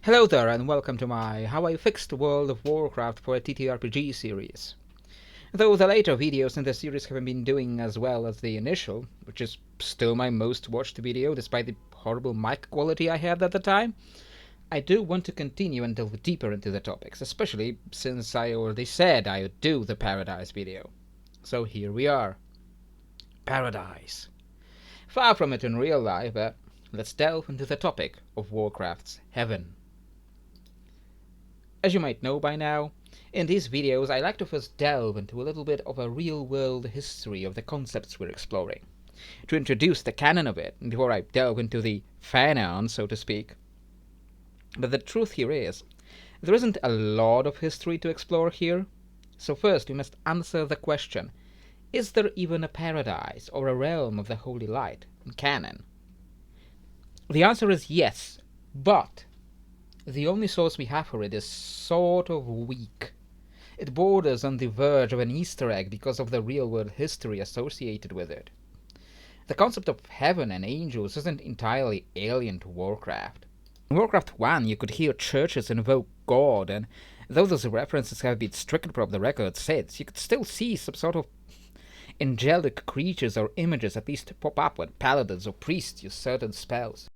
Hello there and welcome to my How I Fixed World of WarCraft for a TTRPG series. Though the later videos in the series haven't been doing as well as the initial, which is still my most watched video despite the horrible mic quality I had at the time, I do want to continue and delve deeper into the topics, especially since I already said I would do the Paradise video. So here we are. Paradise. Far from it in real life, but let's delve into the topic of WarCraft's Heaven. As you might know by now, in these videos I like to first delve into a little bit of a real-world history of the concepts we're exploring, to introduce the canon of it before I delve into the fanon, so to speak. But the truth here is, there isn't a lot of history to explore here, so first we must answer the question, is there even a paradise or a realm of the Holy Light in canon? The answer is yes, but the only source we have for it is sort of weak. It borders on the verge of an Easter egg because of the real-world history associated with it. The concept of heaven and angels isn't entirely alien to Warcraft. In Warcraft 1 you could hear churches invoke God, and though those references have been stricken from the record since, you could still see some sort of angelic creatures or images at least pop up when paladins or priests use certain spells.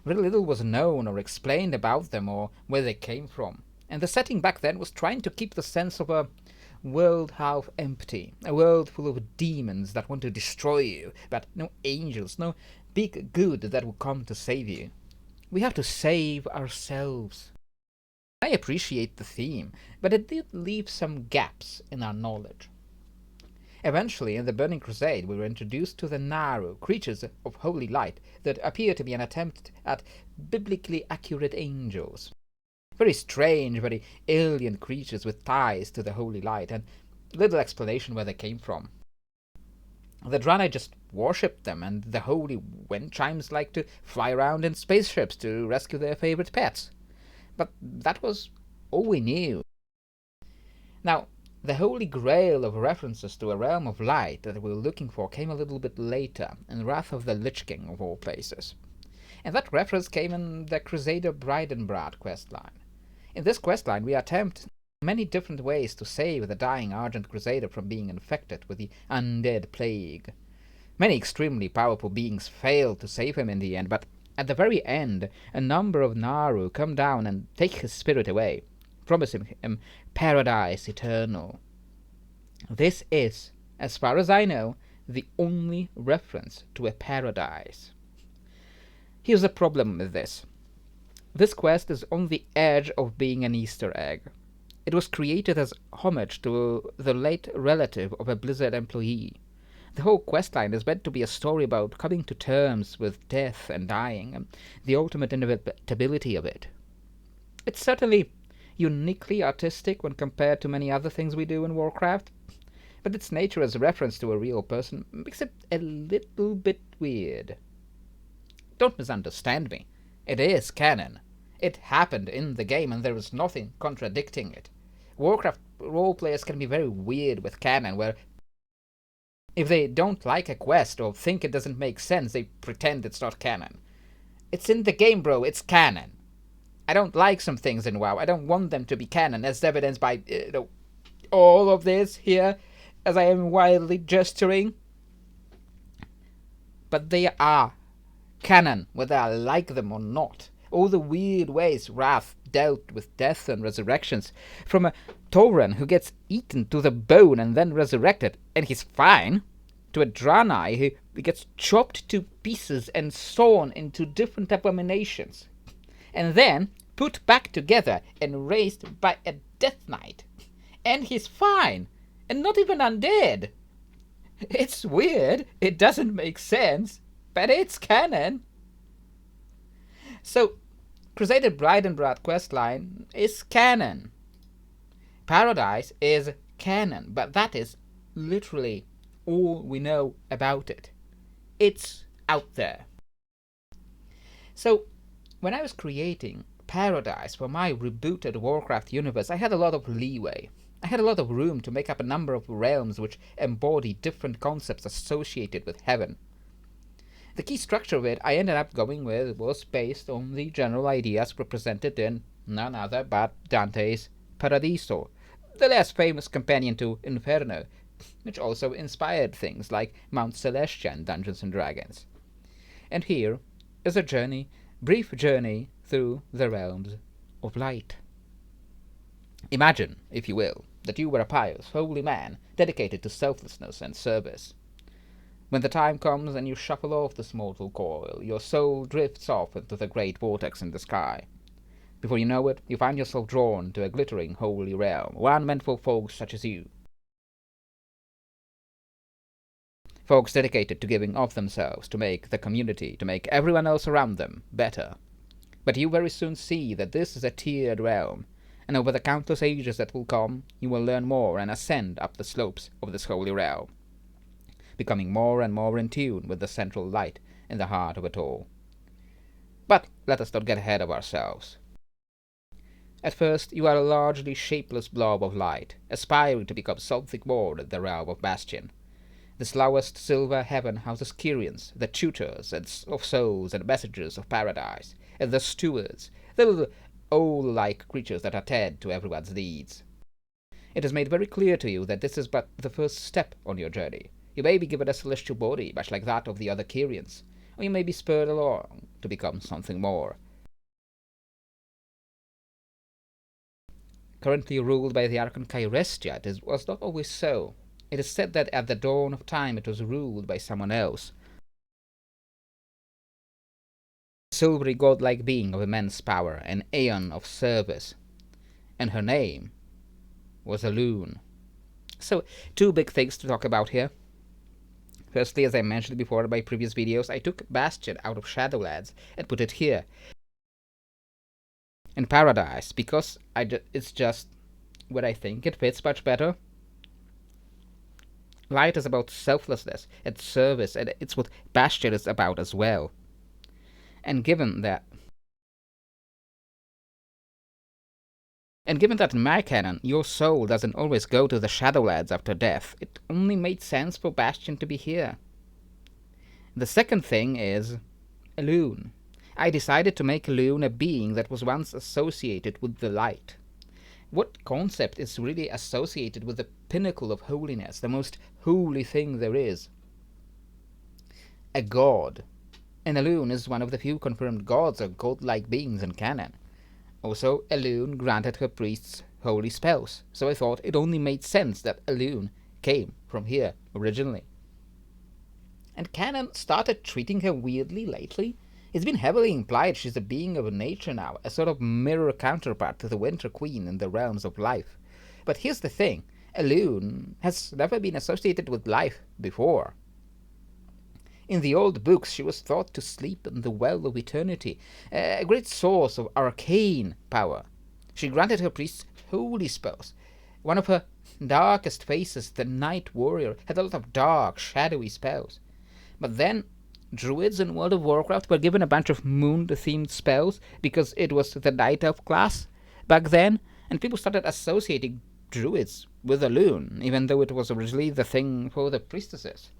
Very little was known or explained about them or where they came from, and the setting back then was trying to keep the sense of a world half empty, a world full of demons that want to destroy you, but no angels, no big good that will come to save you. We have to save ourselves. I appreciate the theme, but it did leave some gaps in our knowledge. Eventually, in the Burning Crusade, we were introduced to the Naru, creatures of holy light that appear to be an attempt at biblically accurate angels. Very strange, very alien creatures with ties to the holy light, and little explanation where they came from. The Draenei just worshipped them, and the holy wind chimes like to fly around in spaceships to rescue their favorite pets. But that was all we knew. Now, the holy grail of references to a realm of light that we were looking for came a little bit later, in Wrath of the Lich King of all places. And that reference came in the Crusader Bridenbrad questline. In this questline we attempt many different ways to save the dying Argent Crusader from being infected with the undead plague. Many extremely powerful beings fail to save him in the end, but at the very end a number of Naru come down and take his spirit away, promising him paradise eternal. This is, as far as I know, the only reference to a paradise. Here's the problem with this. This quest is on the edge of being an Easter egg. It was created as homage to the late relative of a Blizzard employee. The whole questline is meant to be a story about coming to terms with death and dying, and the ultimate inevitability of it. It's certainly uniquely artistic when compared to many other things we do in Warcraft, but its nature as a reference to a real person makes it a little bit weird. Don't misunderstand me. It is canon. It happened in the game and there is nothing contradicting it. Warcraft roleplayers can be very weird with canon, where if they don't like a quest or think it doesn't make sense, they pretend it's not canon. It's in the game, bro. It's canon. I don't like some things in WoW. I don't want them to be canon, as evidenced by all of this here, as I am wildly gesturing. But they are canon, whether I like them or not. All the weird ways Wrath dealt with death and resurrections, from a Tauren who gets eaten to the bone and then resurrected, and he's fine, to a Draenei who gets chopped to pieces and sawn into different abominations, and then put back together and raised by a Death Knight. And he's fine, and not even undead. It's weird, it doesn't make sense, but it's canon. So, Crusader Bridenbrad questline is canon. Paradise is canon, but that is literally all we know about it. It's out there. So, when I was creating Paradise for my rebooted Warcraft universe, I had a lot of leeway. I had a lot of room to make up a number of realms which embody different concepts associated with heaven. The key structure of it I ended up going with was based on the general ideas represented in none other but Dante's Paradiso, the less famous companion to Inferno, which also inspired things like Mount Celestia and Dungeons and Dragons. And here is a brief journey through the realms of light. Imagine, if you will, that you were a pious, holy man dedicated to selflessness and service. When the time comes and you shuffle off this mortal coil, your soul drifts off into the great vortex in the sky. Before you know it, you find yourself drawn to a glittering holy realm, one meant for folks such as you. Folks dedicated to giving of themselves to make the community, to make everyone else around them better. But you very soon see that this is a tiered realm, and over the countless ages that will come, you will learn more and ascend up the slopes of this holy realm, becoming more and more in tune with the central light in the heart of it all. But let us not get ahead of ourselves. At first, you are a largely shapeless blob of light, aspiring to become something more in the realm of Bastion. This lowest silver heaven houses Kyrians, the tutors of souls and messengers of paradise, and the stewards, the little owl-like creatures that attend to everyone's needs. It is made very clear to you that this is but the first step on your journey. You may be given a celestial body, much like that of the other Kyrians, or you may be spurred along to become something more. Currently ruled by the Archon Kairestia, it was not always so. It is said that at the dawn of time it was ruled by someone else. A silvery godlike being of immense power, an aeon of service. And her name was Elune. So, two big things to talk about here. Firstly, as I mentioned before in my previous videos, I took Bastion out of Shadowlands and put it here in Paradise, because it's just where I think it fits much better. Light is about selflessness and service, and it's what Bastion is about as well. And given that in my canon, your soul doesn't always go to the Shadowlands after death, it only made sense for Bastion to be here. The second thing is Elune. I decided to make Elune a being that was once associated with the light. What concept is really associated with the pinnacle of holiness, the most holy thing there is? A god. And Elune is one of the few confirmed gods or godlike beings in canon. Also, Elune granted her priests holy spells, so I thought it only made sense that Elune came from here originally. And canon started treating her weirdly lately. It's been heavily implied she's a being of nature now, a sort of mirror counterpart to the Winter Queen in the realms of life. But here's the thing, Elune has never been associated with life before. In the old books, she was thought to sleep in the well of eternity, a great source of arcane power. She granted her priests holy spells. One of her darkest faces, the Night Warrior, had a lot of dark, shadowy spells. But then druids in World of Warcraft were given a bunch of moon-themed spells because it was the Night Elf class back then, and people started associating druids with Elune, even though it was originally the thing for the priestesses.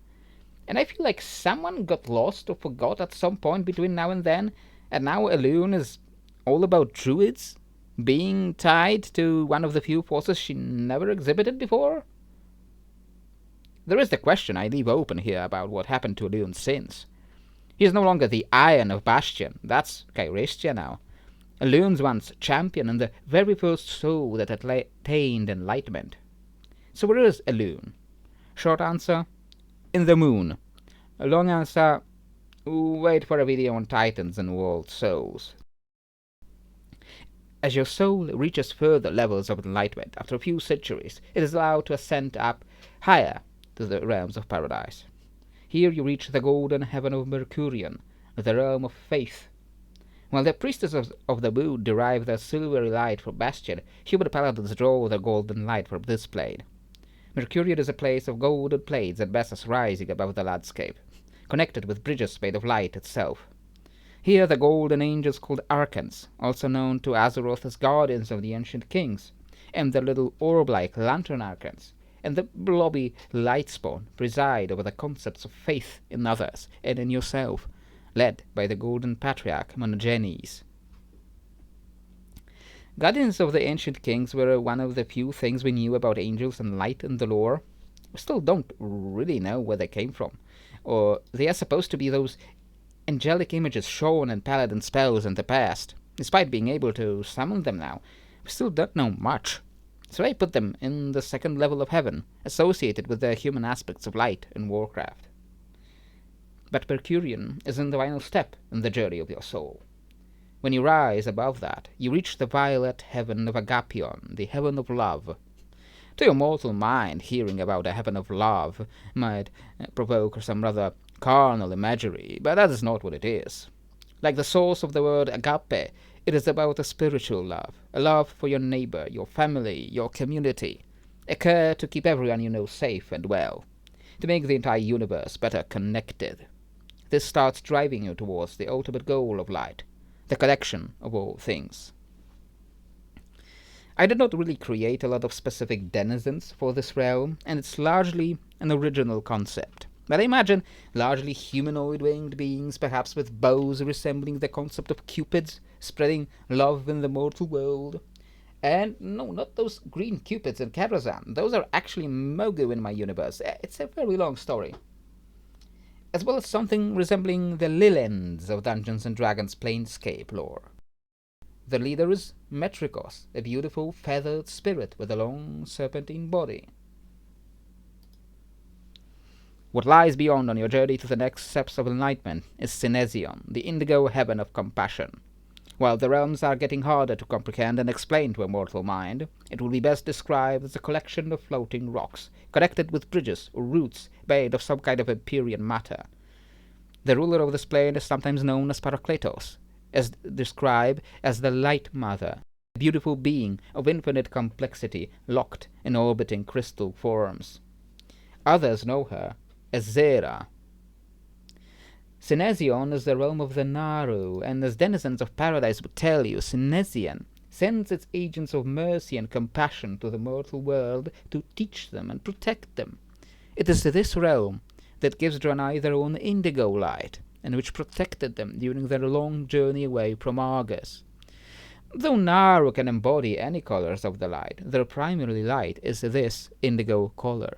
And I feel like someone got lost or forgot at some point between now and then, and now Elune is all about druids being tied to one of the few forces she never exhibited before? There is the question I leave open here about what happened to Elune since. He is no longer the Iron of Bastion, that's Kairestia now. Elune's once champion and the very first soul that attained enlightenment. So where is Elune? Short answer, in the moon. A long answer, wait for a video on Titans and World Souls. As your soul reaches further levels of enlightenment, after a few centuries, it is allowed to ascend up higher to the realms of paradise. Here you reach the golden heaven of Mercurian, the realm of faith. While the priestesses of the moon derive their silvery light from Bastion, human paladins draw their golden light from this plane. Mercurian is a place of golden plains and masses rising above the landscape, connected with bridges made of light itself. Here the golden angels called Archons, also known to Azeroth as guardians of the ancient kings, and their little orb-like lantern Archons, and the blobby lightspawn preside over the concepts of faith in others and in yourself, led by the golden patriarch Monogenes. Guardians of the Ancient Kings were one of the few things we knew about angels and light in the lore. We still don't really know where they came from, or they are supposed to be those angelic images shown in paladin spells in the past. Despite being able to summon them now, we still don't know much. So I put them in the second level of heaven, associated with the human aspects of light in Warcraft. But Mercurian is in the final step in the journey of your soul. When you rise above that, you reach the violet heaven of Agapion, the heaven of love. To your mortal mind, hearing about a heaven of love might provoke some rather carnal imagery, but that is not what it is. Like the source of the word agape, it is about a spiritual love, a love for your neighbor, your family, your community, a care to keep everyone you know safe and well, to make the entire universe better connected. This starts driving you towards the ultimate goal of light, the collection of all things. I did not really create a lot of specific denizens for this realm, and it's largely an original concept. But I imagine largely humanoid winged beings, perhaps with bows resembling the concept of cupids, spreading love in the mortal world. And no, not those green cupids in Karazhan. Those are actually Mogu in my universe. It's a very long story. As well as something resembling the Lilends of Dungeons & Dragons Planescape lore. The leader is Metrikos, a beautiful feathered spirit with a long serpentine body. What lies beyond on your journey to the next steps of enlightenment is Synesion, the indigo heaven of compassion. While the realms are getting harder to comprehend and explain to a mortal mind, it will be best described as a collection of floating rocks, connected with bridges or roots made of some kind of Empyrean matter. The ruler of this plane is sometimes known as Parakletos, as described as the Light Mother, a beautiful being of infinite complexity locked in orbiting crystal forms. Others know her as Zera. Synesion is the realm of the Naru, and as denizens of paradise would tell you, Synesian sends its agents of mercy and compassion to the mortal world to teach them and protect them. It is this realm that gives Draenei their own indigo light, and which protected them during their long journey away from Argus. Though Naru can embody any colors of the light, their primary light is this indigo color.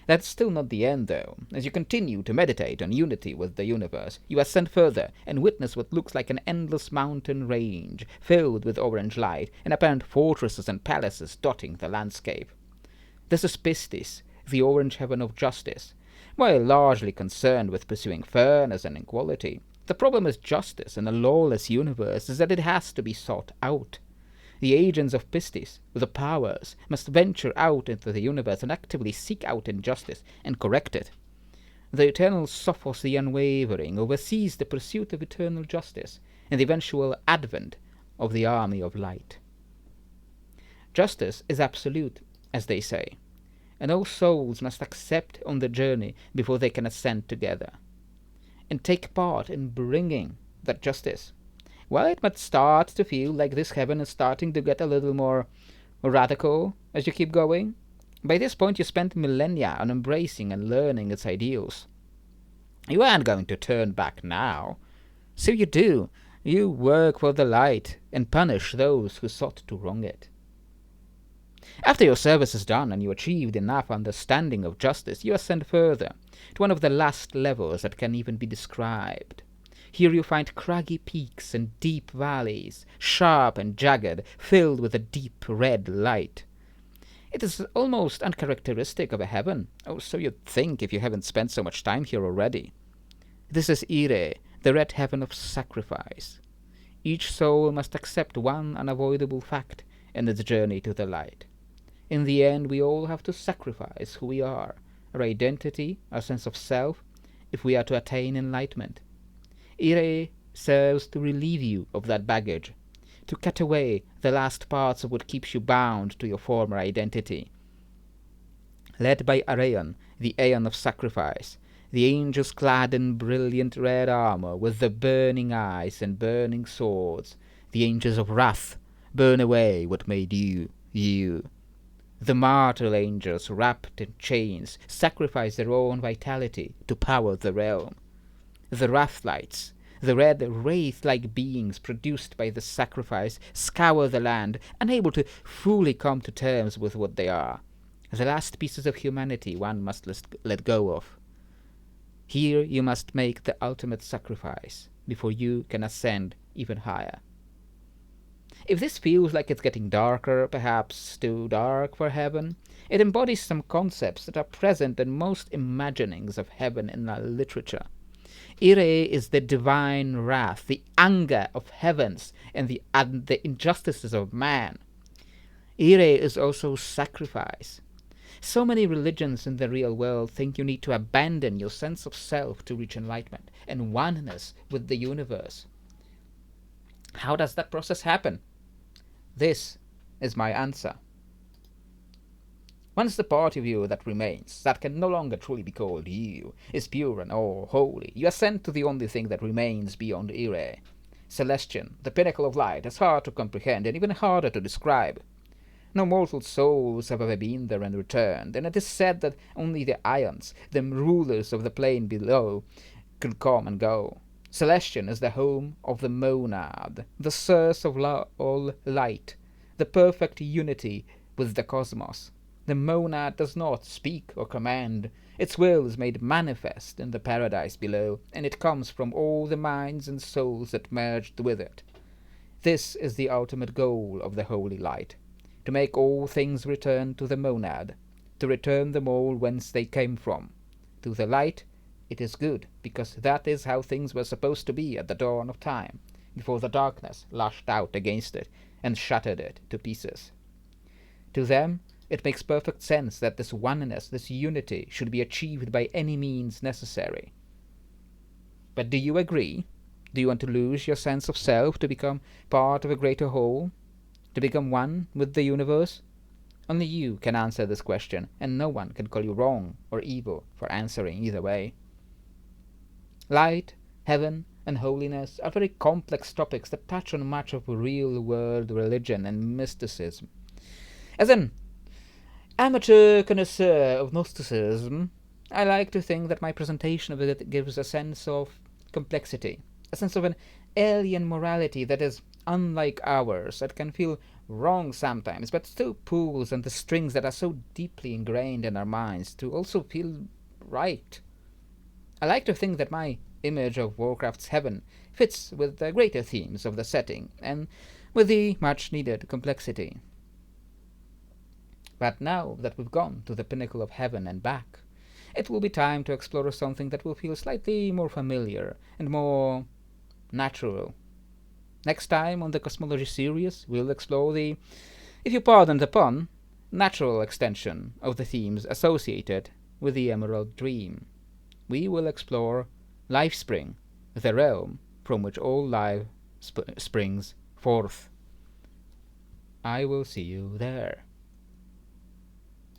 That's still not the end, though. As you continue to meditate on unity with the universe, you ascend further and witness what looks like an endless mountain range, filled with orange light, and apparent fortresses and palaces dotting the landscape. This is Pistis, the orange heaven of justice. While largely concerned with pursuing fairness and equality, the problem with justice in a lawless universe is that it has to be sought out. The agents of Pistis, with the powers, must venture out into the universe and actively seek out injustice and correct it. The eternal Sophos the Unwavering oversees the pursuit of eternal justice and the eventual advent of the army of light. Justice is absolute, as they say, and all souls must accept on the journey before they can ascend together, and take part in bringing that justice. Well, it might start to feel like this heaven is starting to get a little more radical as you keep going. By this point, you spent millennia on embracing and learning its ideals. You aren't going to turn back now. So you do. You work for the light and punish those who sought to wrong it. After your service is done and you achieved enough understanding of justice, you ascend further, to one of the last levels that can even be described. Here you find craggy peaks and deep valleys, sharp and jagged, filled with a deep red light. It is almost uncharacteristic of a heaven, or so you'd think if you haven't spent so much time here already. This is Ire, the red heaven of sacrifice. Each soul must accept one unavoidable fact in its journey to the light. In the end, we all have to sacrifice who we are, our identity, our sense of self, if we are to attain enlightenment. Ire serves to relieve you of that baggage, to cut away the last parts of what keeps you bound to your former identity. Led by Areion, the Aeon of Sacrifice, the angels clad in brilliant red armor with the burning eyes and burning swords, the angels of wrath, burn away what made you, you. The martyr angels, wrapped in chains, sacrifice their own vitality to power the realm. The Wrathlights, the red wraith-like beings produced by the sacrifice, scour the land, unable to fully come to terms with what they are. The last pieces of humanity one must let go of. Here you must make the ultimate sacrifice before you can ascend even higher. If this feels like it's getting darker, perhaps too dark for heaven, it embodies some concepts that are present in most imaginings of heaven in our literature. Ire is the divine wrath, the anger of heavens, and the injustices of man. Ire is also sacrifice. So many religions in the real world think you need to abandon your sense of self to reach enlightenment and oneness with the universe. How does that process happen? This is my answer. Once the part of you that remains, that can no longer truly be called you, is pure and all holy, you ascend to the only thing that remains beyond Ire. Celestian, the pinnacle of light, is hard to comprehend and even harder to describe. No mortal souls have ever been there and returned, and it is said that only the Ions, the rulers of the plane below, could come and go. Celestian is the home of the monad, the source of all light, the perfect unity with the cosmos. The monad does not speak or command. Its will is made manifest in the paradise below, and it comes from all the minds and souls that merged with it. This is the ultimate goal of the holy light, to make all things return to the monad, to return them all whence they came from. To the light it is good, because that is how things were supposed to be at the dawn of time, before the darkness lashed out against it and shattered it to pieces. To them it makes perfect sense that this oneness, this unity, should be achieved by any means necessary. But do you agree? Do you want to lose your sense of self to become part of a greater whole? To become one with the universe? Only you can answer this question, and no one can call you wrong or evil for answering either way. Light, heaven, and holiness are very complex topics that touch on much of real-world religion and mysticism. As an amateur connoisseur of Gnosticism, I like to think that my presentation of it gives a sense of complexity, a sense of an alien morality that is unlike ours, that can feel wrong sometimes, but still pulls on the strings that are so deeply ingrained in our minds to also feel right. I like to think that my image of WarCraft's heaven fits with the greater themes of the setting and with the much-needed complexity. But now that we've gone to the pinnacle of heaven and back, it will be time to explore something that will feel slightly more familiar and more natural. Next time on the Cosmology series, we'll explore the, if you pardon the pun, natural extension of the themes associated with the Emerald Dream. We will explore Lifespring, the realm from which all life springs forth. I will see you there.